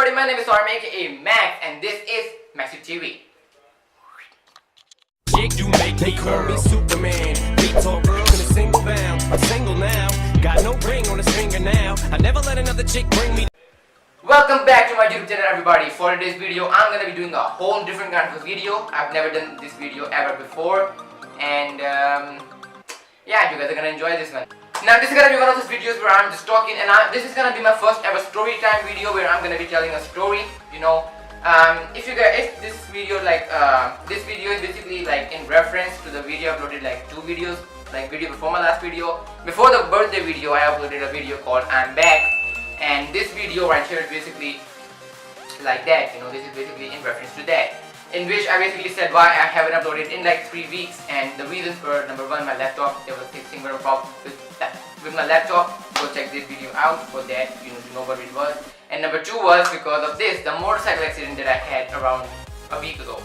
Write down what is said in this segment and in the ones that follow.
everybody, my name is Sarim aka Max and this is MaxTube TV. You make they call me Superman. We talk girl in a single bound. I'm single now. Got no ring on his finger now. I never let another chick bring me. Welcome back to my YouTube channel everybody. For today's video I'm gonna be doing a whole different kind of a video. I've never done this video ever before. And yeah, you guys are gonna enjoy this one. Now this is gonna be one of those videos where I'm just talking, and this is gonna be my first ever story time video where I'm gonna be telling a story, you know. If this video is basically like in reference to the video I uploaded like 2 videos, like video before my last video. Before the birthday video I uploaded a video called I'm Back, and this video right here is basically like that, you know. This is basically in reference to that, in which I basically said why I haven't uploaded in like 3 weeks, and the reasons were: number 1, my laptop. There was fixing a problem with my laptop. Go check this video out for that, you know, to know what it was. And number 2 was because of this, the motorcycle accident that I had around a week ago.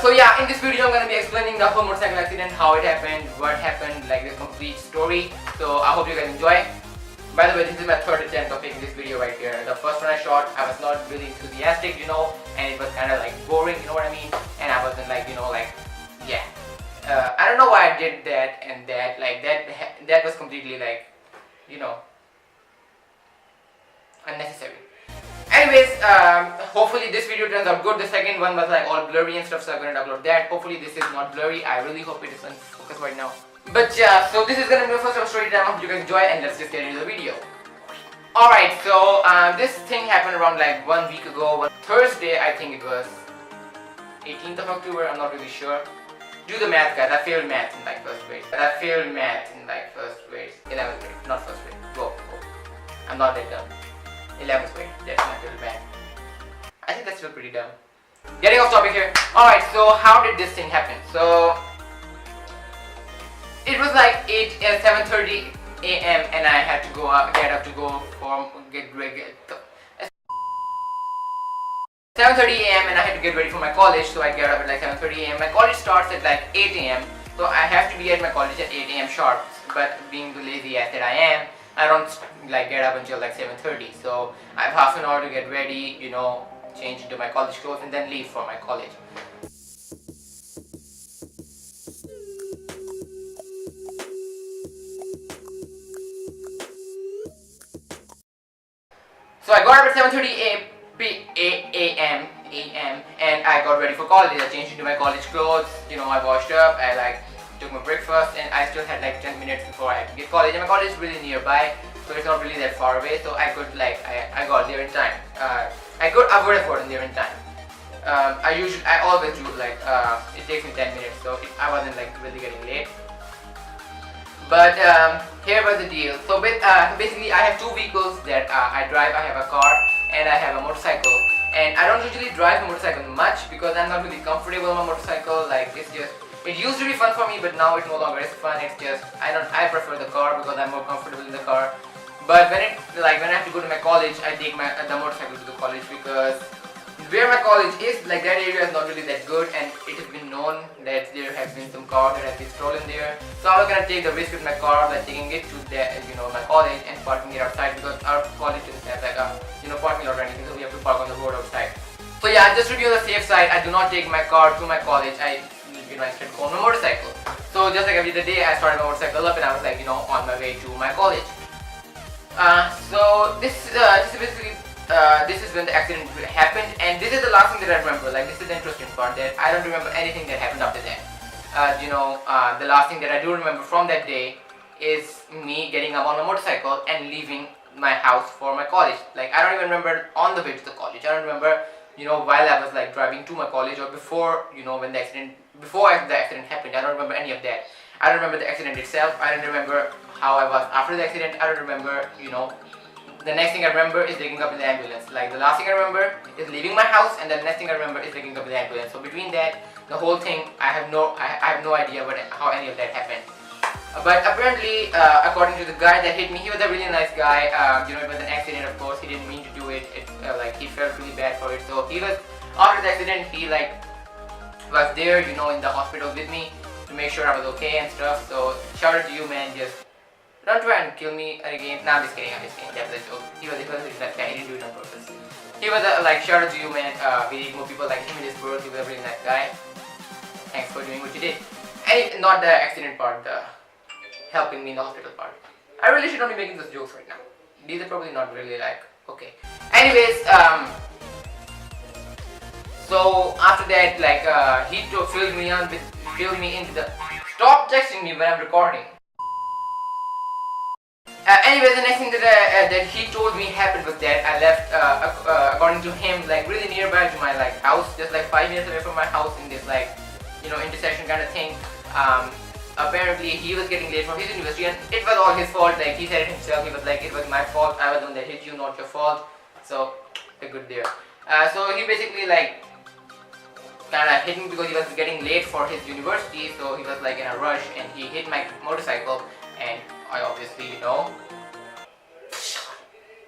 So yeah, in this video I'm gonna be explaining the whole motorcycle accident, how it happened, what happened, like the complete story. So I hope you guys enjoy. By the way, this is my 3rd attempt of making this video right here. The first one I shot, I was not really enthusiastic, you know, and it was kind of like boring, you know what I mean? And I wasn't like, you know, like, yeah. I don't know why I did that and that, like that was completely like, you know, unnecessary. Anyways, hopefully this video turns out good. The second one was like all blurry and stuff, so I'm gonna upload that. Hopefully this is not blurry. I really hope it isn't focused right now. But yeah, so this is gonna be my first ever story time. I hope you guys enjoy, and let's just get into the video. Alright, so this thing happened around like 1 week ago. Thursday, I think it was 18th of October, I'm not really sure. Do the math, guys. I failed math in like 1st grade. 11th grade, not 1st grade. Go. I'm not that dumb. 11th grade, that's not really bad. I think that's still pretty dumb. Getting off topic here. Alright, so how did this thing happen? So it was like 7:30 a.m. and I had to get up to go get ready. 7:30 a.m. and I had to get ready for my college, so I get up at like 7:30 a.m. My college starts at like 8 a.m. so I have to be at my college at 8 a.m. sharp. But being the lazy ass that I am, I don't like get up until like 7:30. So I have half an hour to get ready, you know, change into my college clothes, and then leave for my college. So I got up at 7:30 a.m. and I got ready for college. I changed into my college clothes, you know, I washed up, I like took my breakfast, and I still had like 10 minutes before I had to get college. And my college is really nearby, so it's not really that far away, so I could like, I got there in time. I would have gotten there in time. I always do like, it takes me 10 minutes, so I wasn't like really getting late. But here was the deal. So basically I have 2 vehicles that I drive. I have a car and I have a motorcycle. And I don't usually drive a motorcycle much because I'm not really comfortable on a motorcycle. Like it used to be fun for me, but now it no longer is fun. It's just, I prefer the car because I'm more comfortable in the car. But when I have to go to my college, I take the motorcycle to the college, because where my college is, like that area is not really that good, and it has been known that there have been some cars that have been stolen there. So I was gonna take the risk with my car by taking it to my college and parking it outside, because our college doesn't have like a parking lot or anything, so we have to park on the road outside. So yeah, just to be on the safe side, I do not take my car to my college. I instead go on my motorcycle. So just like every other day, I started my motorcycle up and I was like, on my way to my college. So this is basically. This is when the accident happened, and this is the last thing that I remember. Like, this is the interesting part, that I don't remember anything that happened after that. The last thing that I do remember from that day is me getting up on a motorcycle and leaving my house for my college. Like, I don't even remember on the way to the college. I don't remember, while I was like driving to my college, or before, when the accident happened. I don't remember any of that. I don't remember the accident itself. I don't remember how I was after the accident. I don't remember, the next thing I remember is waking up in the ambulance. Like, the last thing I remember is leaving my house, and the next thing I remember is waking up in the ambulance. So between that, the whole thing, I have no idea how any of that happened. But apparently, according to the guy that hit me, he was a really nice guy. It was an accident, of course. He didn't mean to do it. He felt really bad for it. So he was, after the accident, he was there, in the hospital with me to make sure I was okay and stuff. So shout out to you, man. Just don't try and kill me again. Nah, I'm just kidding. That was a joke. He was a nice guy. He didn't do it on purpose. He was like, shout out to you, man. We need more people like him in this world. He was a really nice guy. Thanks for doing what you did. And not the accident part, the helping me in the hospital part. I really should not be making those jokes right now. These are probably not really like okay. Anyways, so after that, like he filled me into the. Stop texting me when I'm recording. Anyways, the next thing that he told me happened was that I left, according to him, like really nearby to my like house, just like 5 minutes away from my house in this like, you know, intersection kind of thing. Apparently he was getting late from his university and it was all his fault. Like he said it himself, he was like, it was my fault, I was the one that hit you, not your fault. So, they're good there. So he basically like kind of hit me because he was getting late for his university, so he was like in a rush and he hit my motorcycle and I obviously, you know,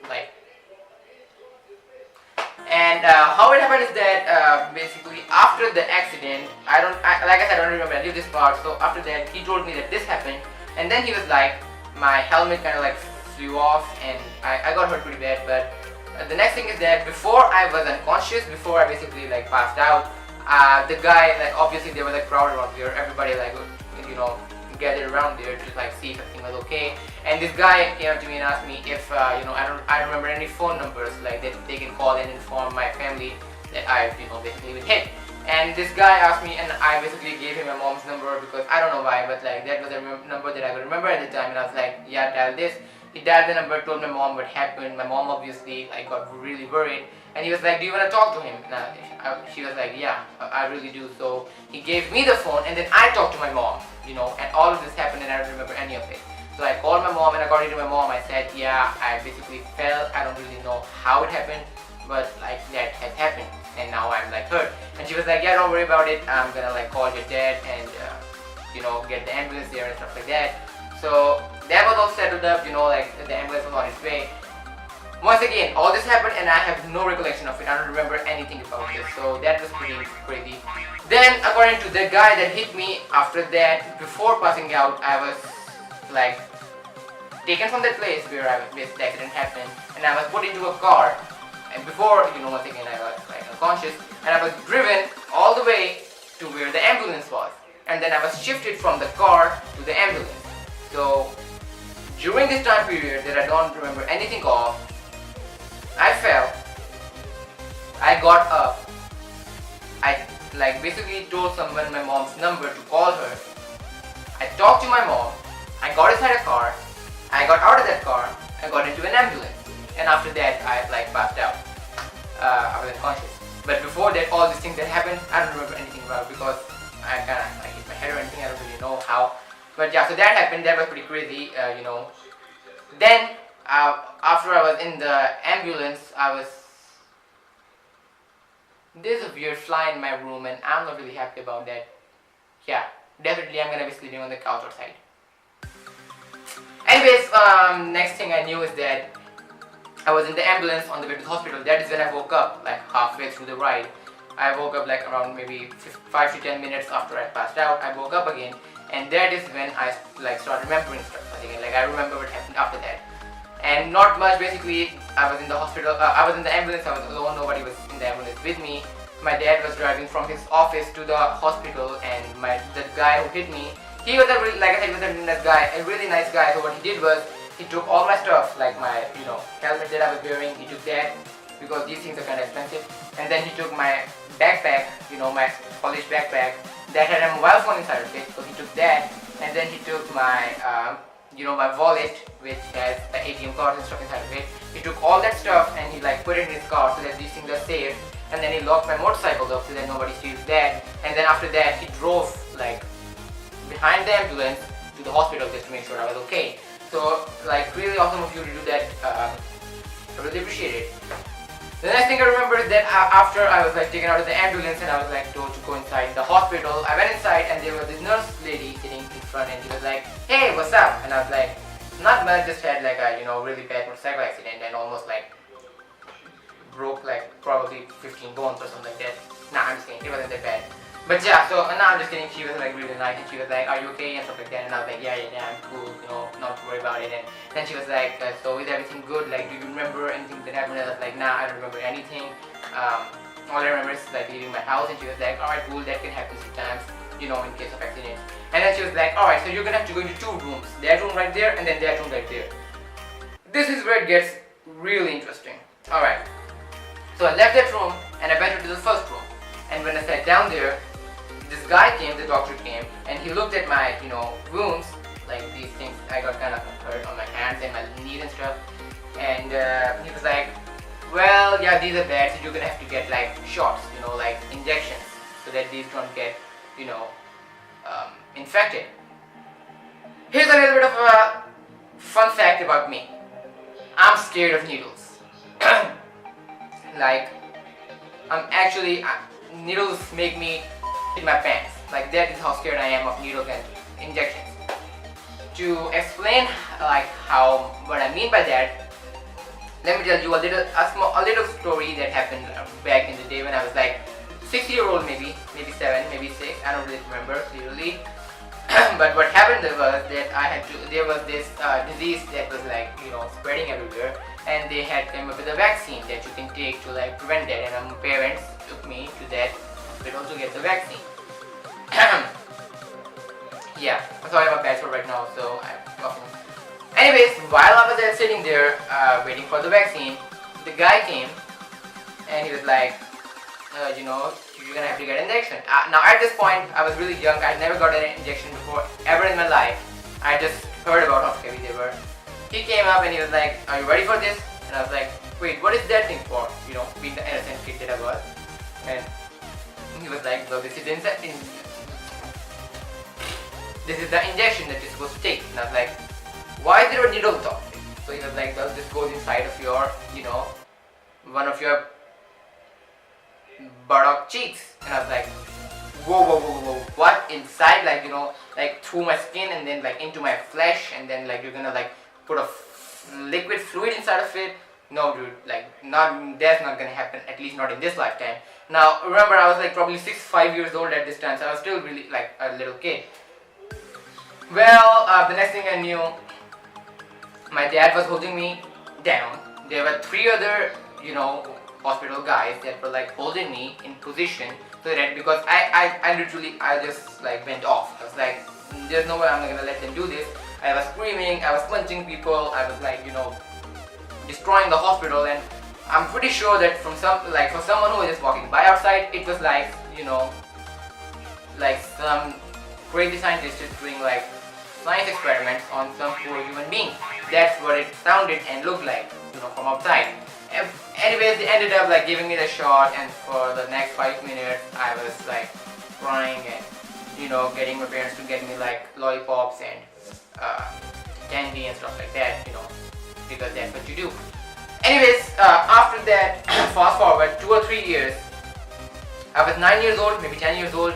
like, and how it happened is that basically after the accident, like I said, I don't remember any of this part. So after that, he told me that this happened, and then he was like, my helmet kind of like flew off, and I got hurt pretty bad. But the next thing is that before I was unconscious, before I basically like passed out, the guy, like obviously there was a crowd around here, everybody like, you know, gathered around there to like see if everything was okay. And this guy came up to me and asked me if you know, I don't remember any phone numbers like that they can call and inform my family that I, you know, basically been hit. And this guy asked me, and I basically gave him my mom's number because I don't know why, but like that was a number that I could remember at the time. And I was like, yeah, dial this. He dialed the number, told my mom what happened. My mom obviously like got really worried, and he was like, do you want to talk to him? And she was like, yeah, I really do. So he gave me the phone, and then I talked to my mom, you know, and all of this happened and I don't remember any of it. So I called my mom, and according to my mom, I said, yeah, I basically fell. I don't really know how it happened, but like that has happened, and now I'm like hurt. And she was like, yeah, don't worry about it. I'm gonna like call your dad and you know, get the ambulance there and stuff like that. So that was all settled up, you know, like the ambulance was on its way. Once again, all this happened and I have no recollection of it. I don't remember anything about this, so that was pretty crazy. Then, according to the guy that hit me, after that, before passing out, I was like taken from that place where the accident happened, and I was put into a car. And before, you know, once again, I was like unconscious, and I was driven all the way to where the ambulance was. And then I was shifted from the car to the ambulance. So during this time period that I don't remember anything of, I fell, I got up, I like basically told someone my mom's number to call her. I talked to my mom, I got inside a car, I got out of that car, I got into an ambulance, and after that I like passed out. I was unconscious. But before that, all these things that happened, I don't remember anything about it because I kind of like hit my head or anything, I don't really know how. But yeah, so that happened, that was pretty crazy, you know. Then, after I was in the ambulance, there's a weird fly in my room and I'm not really happy about that. Yeah, definitely I'm gonna be sleeping on the couch outside. Anyways, next thing I knew is that I was in the ambulance on the way to the hospital. That is when I woke up, like halfway through the ride. I woke up like around maybe 5 to 10 minutes after I passed out. I woke up again. And that is when I like started remembering stuff again. Like I remember what happened after that, and not much. Basically, I was in the hospital. I was in the ambulance. I was alone. Nobody was in the ambulance with me. My dad was driving from his office to the hospital, and the guy who hit me, he was a really, like I said, was a really nice guy, a really nice guy. So what he did was he took all my stuff, like my helmet that I was wearing. He took that because these things are kind of expensive, and then he took my backpack, my college backpack. That had a mobile phone inside of it, so he took that, and then he took my, my wallet, which has the ATM cards and stuff inside of it. He took all that stuff and he like put it in his car so that these things are safe, and then he locked my motorcycle up so that nobody steals that. And then after that, he drove like behind the ambulance to the hospital just to make sure I was okay. So like really awesome of you to do that. I really appreciate it. The next thing I remember is that after I was like taken out of the ambulance and I was like told to go inside the hospital, I went inside and there was this nurse lady sitting in front and she was like, hey, what's up? And I was like, not much, just had like a really bad motorcycle accident and almost like broke like probably 15 bones or something like that. Nah, I'm just kidding, it wasn't that bad. But yeah, so no, I'm just kidding. She was like really nice, and she was like, "Are you okay?" and stuff like that. And I was like, "Yeah, I'm cool. Not to worry about it." And then she was like, "So is everything good? Like, do you remember anything that happened?" And I was like, "Nah, I don't remember anything. All I remember is like leaving my house." And she was like, "Alright, cool. That can happen sometimes, in case of accidents." And then she was like, "Alright, so you're gonna have to go into 2 rooms. That room right there, and then that room right there." This is where it gets really interesting. Alright. So I left that room and I went into the first room. And when I sat down there, this guy came, the doctor came, and he looked at my, wounds, like these things. I got kind of hurt on my hands and my knees and stuff. And he was like, "Well, yeah, these are bad, so you're gonna have to get like shots, like injections, so that these don't get, infected." Here's a little bit of a fun fact about me. I'm scared of needles. Like, needles make me in my pants. Like, that is how scared I am of needles and injections. To explain what I mean by that, let me tell you a little story that happened back in the day when I was like 6-year-old, maybe 7, maybe 6. I don't really remember clearly. But what happened was that there was this disease that was like spreading everywhere, and they had come up with a vaccine that you can take to like prevent that. And my parents took me to that hospital to get the vaccine. Yeah, I'm sorry about bad right now, so I'm talking. Anyways, while I was there sitting there waiting for the vaccine, the guy came and he was like, you're gonna have to get an injection. Now at this point, I was really young. I'd never got an injection before ever in my life. I just heard about how scary they were. He came up and he was like, "Are you ready for this?" And I was like, "Wait, what is that thing for?" Being the innocent kid that I was. And he was like, "Well, this is the injection that you're supposed to take." And I was like, "Why is there a needle top?" So he was like, "Well, this goes inside of your, one of your buttock cheeks." And I was like, whoa, what? Inside? Like, like through my skin and then like into my flesh, and then like you're gonna like put a liquid fluid inside of it? No, dude, like that's not gonna happen, at least not in this lifetime. Now remember, I was like probably 5 years old at this time, so I was still really like a little kid. Well, the next thing I knew, my dad was holding me down. There were 3 other, hospital guys that were like holding me in position, so that because I just like went off. I was like, there's no way I'm gonna let them do this. I was screaming, I was punching people, I was like, destroying the hospital. And I'm pretty sure that for someone who was just walking by outside, it was like, like some crazy scientist is doing like science experiments on some poor human being. That's what it sounded and looked like, from outside. Anyways, they ended up like giving me the shot, and for the next 5 minutes I was like crying and getting my parents to get me like lollipops and candy and stuff like that, because that's what you do. Anyways, after that, fast forward 2 or 3 years, I was 9 years old, maybe 10 years old,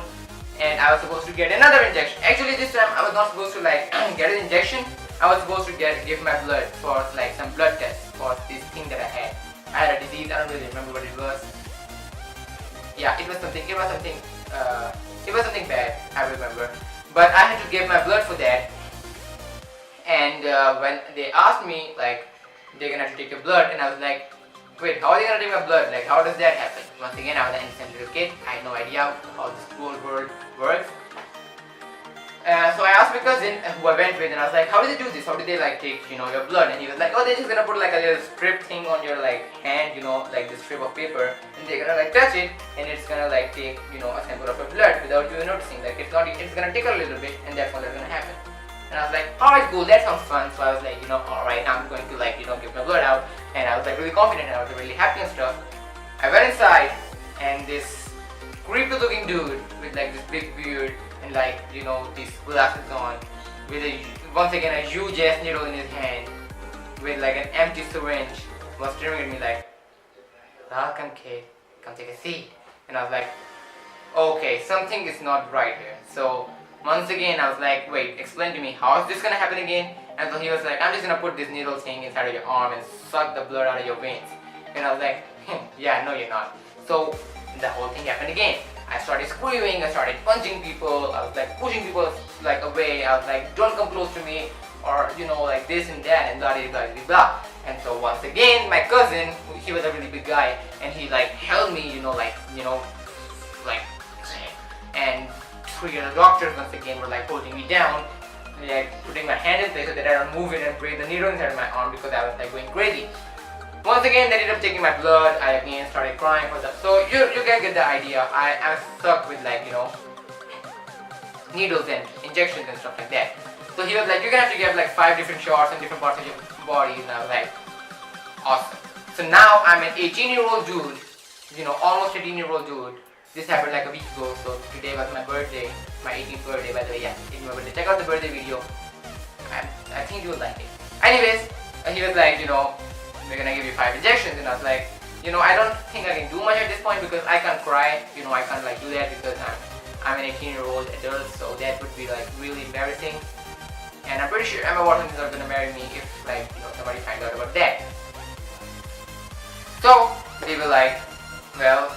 and I was supposed to get another injection. Actually, this time I was not supposed to like get an injection. I was supposed to give my blood for like some blood tests for this thing that I had. I had a disease. I don't really remember what it was. Yeah, it was something bad, I remember. But I had to give my blood for that. And when they asked me like, they're gonna have to take your blood, and I was like, wait, how are they gonna take my blood? Like, how does that happen? Once again, I was an innocent little kid. I had no idea how this whole world works. So I asked my cousin who I went with, and I was like, how do they do this? How do they like take, your blood? And he was like, oh, they're just gonna put like a little strip thing on your like hand, like this strip of paper, and they're gonna like touch it, and it's gonna like take, a sample of your blood without you noticing. Like it's gonna tickle a little bit, and that's what's gonna happen. And I was like, alright, cool, that sounds fun. So I was like, alright, I'm going to like, give my blood out. And I was like really confident, and I was really happy and stuff. I went inside, and this creepy looking dude with like this big beard and like, these glasses on, with once again a huge ass needle in his hand, with like an empty syringe, was staring at me like, welcome kid, come take a seat. And I was like, okay, something is not right here. So once again I was like, wait, explain to me, how is this gonna happen again? And so he was like, I'm just gonna put this needle thing inside of your arm and suck the blood out of your veins. And I was like, yeah, no you're not. So the whole thing happened again. I started screaming, I started punching people, I was like pushing people like away. I was like, don't come close to me, or you know, like this and that and blah blah blah blah. And so once again, my cousin, he was a really big guy, and he like held me, and three other doctors once again were like holding me down, like putting my hand in place so that I don't move it and break the needle inside of my arm because I was like going crazy. Once again, they ended up taking my blood. I again started crying for that. So you can get the idea. I'm stuck with like, needles and injections and stuff like that. So he was like, you're gonna have to get like 5 different shots in different parts of your body. And I was like, awesome. So now I'm an 18-year-old dude, almost 18-year-old dude. This happened like a week ago. So today was my birthday, my 18th birthday by the way. Yeah, 18th birthday. Check out the birthday video. I think you will like it. Anyways, he was like, we're gonna give you 5 injections, and I was like, I don't think I can do much at this point because I can't cry, I can't like do that because I'm an 18-year-old adult, so that would be like really embarrassing. And I'm pretty sure Emma Watson is not gonna marry me if like somebody finds out about that. So they were like, well,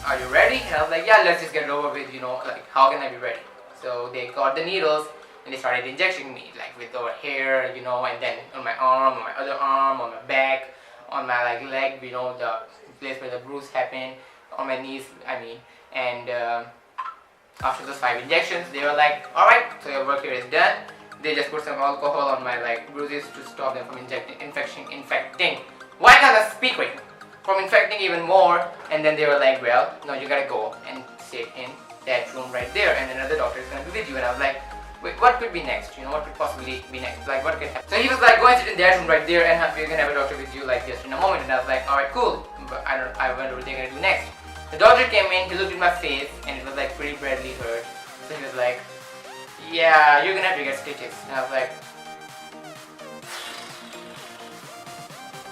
are you ready? And I was like, yeah, let's just get it over with, like how can I be ready? So they got the needles and they started injecting me like with over here, and then on my arm, on my other arm, on my back, on my like leg, the place where the bruise happened, on my knees, and after those 5 injections, they were like, alright, so your work here is done. They just put some alcohol on my like bruises to stop them from infecting. Why can't I speak right? From infecting even more. And then they were like, well, no, you gotta go and sit in that room right there, and another doctor is gonna be with you. And I was like, wait, what could be next? What could possibly be next? Like, what could happen? So he was like, go and sit in that room right there, and you can have a doctor with you like just in a moment. And I was like, alright, cool. But I wonder what they're gonna do next. The doctor came in, he looked at my face, and it was like pretty badly hurt. So he was like, yeah, you're gonna have to get stitches. And I was like,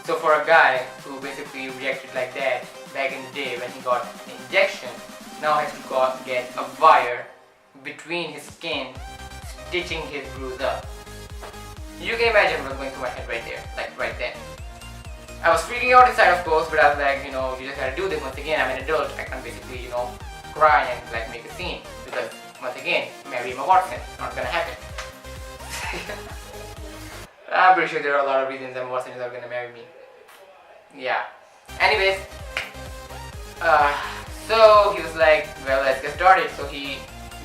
so for a guy who basically reacted like that back in the day when he got an injection, now has to get a wire between his skin, stitching his bruise up. You can imagine what was going through my head right there, like right then. I was freaking out inside, of course, but I was like, you just gotta do this. Once again, I'm an adult. I can't basically, cry and like make a scene because once again, marry Emma Watson, not gonna happen. I'm pretty sure there are a lot of reasons Emma Watson is not gonna marry me. Yeah. Anyways, so he was like, well, let's get started. So he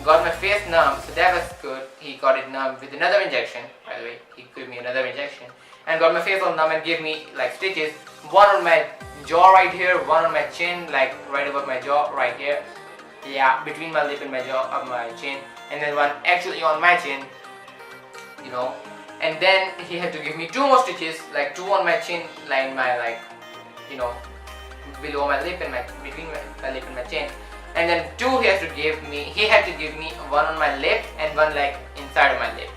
got my face numb, so that was good. He got it numb with another injection. By the way, he gave me another injection and got my face all numb and gave me like stitches. One on my jaw right here, one on my chin, like right above my jaw right here. Yeah, between my lip and my jaw, of my chin, and then one actually on my chin. And then he had to give me 2 more stitches, like 2 on my chin, like my below my lip and between my lip and my chin. And then 2 he had to give me 1 on my lip and 1 like inside of my lip.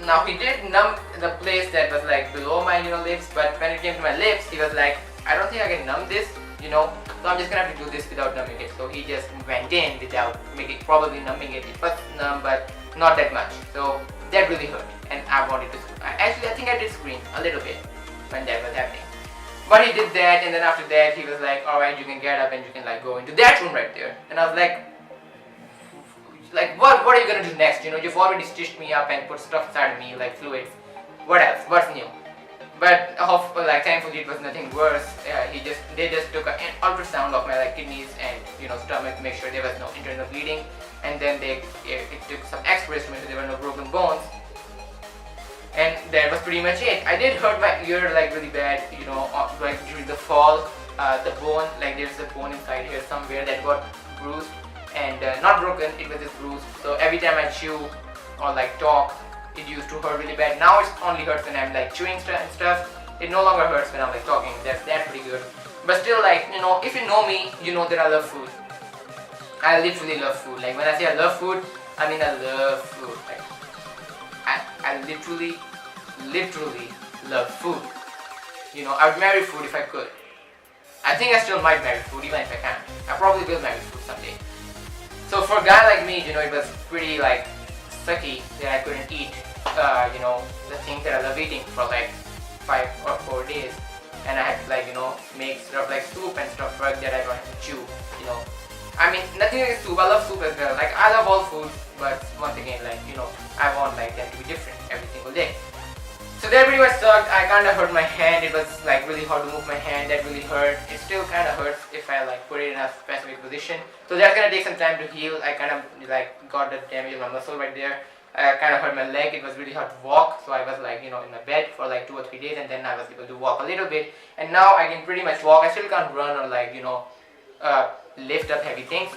Now he did numb the place that was like below my lips, but when it came to my lips, he was like, I don't think I can numb this, so I'm just gonna have to do this without numbing it. So he just went in without probably numbing it. It was numb, but not that much. So that really hurt, and I wanted to. Actually, I think I did scream a little bit when that was happening. But he did that, and then after that, he was like, alright, you can get up and you can like go into that room right there. And I was like, what are you gonna do next? You've already stitched me up and put stuff inside of me, like fluids. What else? What's new? But thankfully it was nothing worse. They just took an ultrasound of my kidneys and stomach to make sure there was no internal bleeding, and then it took some X-rays to make sure there were no broken bones. And that was pretty much it. I did hurt my ear really bad, during the fall. The bone, there's a bone inside here somewhere that got bruised and not broken. It was just bruised. So every time I chew or talk, it used to hurt really bad. Now it only hurts when I'm chewing and stuff. It no longer hurts when I'm talking. That's pretty good. But still, if you know me, you know that I love food. I literally love food. When I say I love food, I mean I love food. I literally love food. I would marry food if I could. I think I still might marry food even if I can't. I probably will marry food someday. So for a guy like me, it was pretty sucky that I couldn't eat, the things that I love eating for 5 or 4 days. and I had to like, you know, make stuff like soup and stuff like that I don't have to chew, you know. I mean, nothing against soup, I love soup as well. Like, I love all food, but once again, like, you know, I want like them to be different every single day. So that pretty much sucked. I kind of hurt my hand. It was like really hard to move my hand. That really hurt. It still kind of hurts if I like put it in a specific position. So that's gonna take some time to heal. I kind of like got the damage in my muscle right there. I kind of hurt my leg. It was really hard to walk. So I was like, you know, in my bed for like 2 or 3 days, and then I was able to walk a little bit. And now I can pretty much walk. I still can't run or like, you know, lift up heavy things,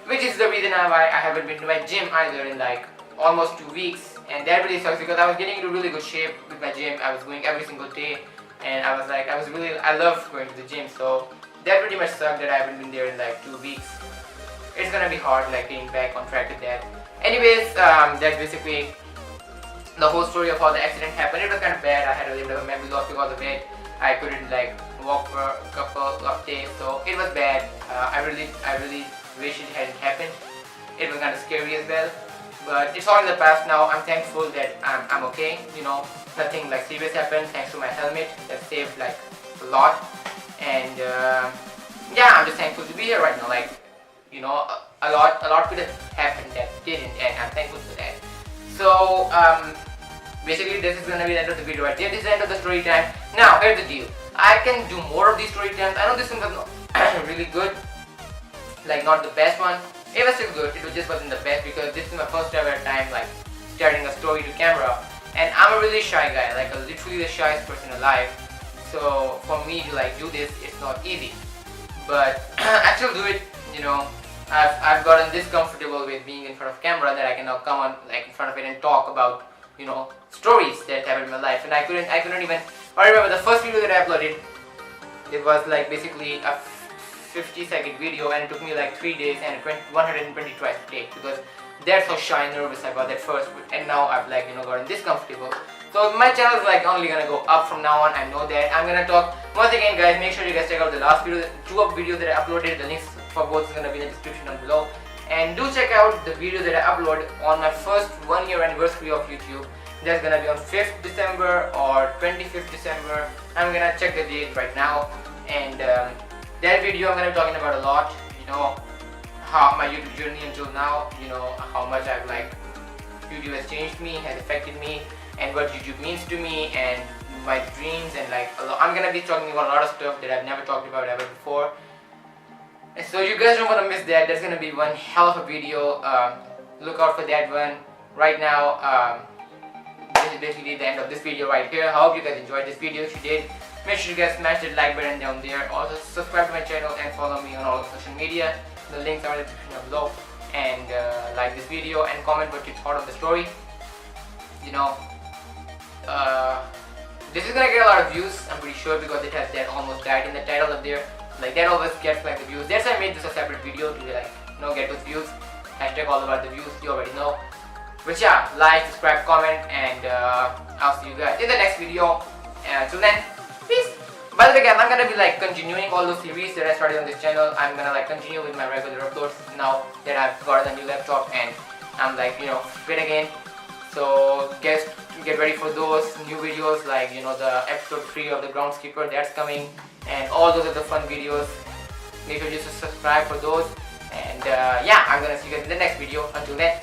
which is the reason why I haven't been to my gym either in like almost 2 weeks. And that really sucks because I was getting into really good shape with my gym. I was going every single day, and I was like, I love going to the gym. So that pretty much sucked that I haven't been there in like 2 weeks. It's gonna be hard like getting back on track with that. Anyways, that's basically the whole story of how the accident happened. It was kind of bad. I had a little bit of memory loss because of it. I couldn't like walk for a couple of days, so it was bad. I really wish it hadn't happened. It was kind of scary as well, but it's all in the past now. I'm thankful that I'm okay. You know, nothing like serious happened thanks to my helmet that saved like a lot. And yeah, I'm just thankful to be here right now. Like, you know, a lot could have happened that didn't, and I'm thankful for that. So basically this is gonna be the end of the video right here. This is the end of the story time. Now here's the deal. I can do more of these story times. I know this one was not really good, like not the best one. It was still good. It just wasn't the best because this is my first ever time like starting a story to camera, and I'm a really shy guy, like literally the shyest person alive. So for me to like do this, it's not easy, but I still do it. You know, I've gotten this comfortable with being in front of camera that I can now come on like in front of it and talk about, you know, stories that happened in my life. And I couldn't even. I remember the first video that I uploaded. It was like basically a 50-second video, and it took me like 3 days and 120 tries to take because that's how shy and nervous I was at first. And now I've like, you know, gotten this comfortable. So my channel is like only gonna go up from now on. I know that. I'm gonna talk once again, guys. Make sure you guys check out the last video, 2 of videos that I uploaded. The links for both is gonna be in the description down below. And do check out the video that I uploaded on my first 1-year anniversary of YouTube. That's gonna be on 5th December or 25th December. I'm gonna check the date right now. And that video I'm gonna be talking about a lot. You know, how my YouTube journey until now. You know, how much I've like YouTube has changed me, has affected me, and what YouTube means to me, and my dreams, and like I'm gonna be talking about a lot of stuff that I've never talked about ever before. And so you guys don't want to miss that. That's gonna be one hell of a video. Look out for that one. Right now, this is basically the end of this video right here. I hope you guys enjoyed this video. If you did, make sure you guys smash that like button down there. Also subscribe to my channel and follow me on all the social media. The links are in the description down below. And like this video and comment what you thought of the story. You know, this is gonna get a lot of views, I'm pretty sure, because it has that almost died in the title up there. Like that always gets like the views. That's why I made this a separate video to like, you know, get those views. Hashtag all about the views, you already know. But yeah, like, subscribe, comment, and I'll see you guys in the next video. And until then, peace. By the way, guys, I'm gonna be like continuing all those series that I started on this channel. I'm gonna like continue with my regular uploads now that I've got a new laptop and I'm like, you know, fit again. So get ready for those new videos, like, you know, the episode 3 of the groundskeeper that's coming, and all those other fun videos. Make sure you subscribe for those. And yeah, I'm gonna see you guys in the next video. Until then.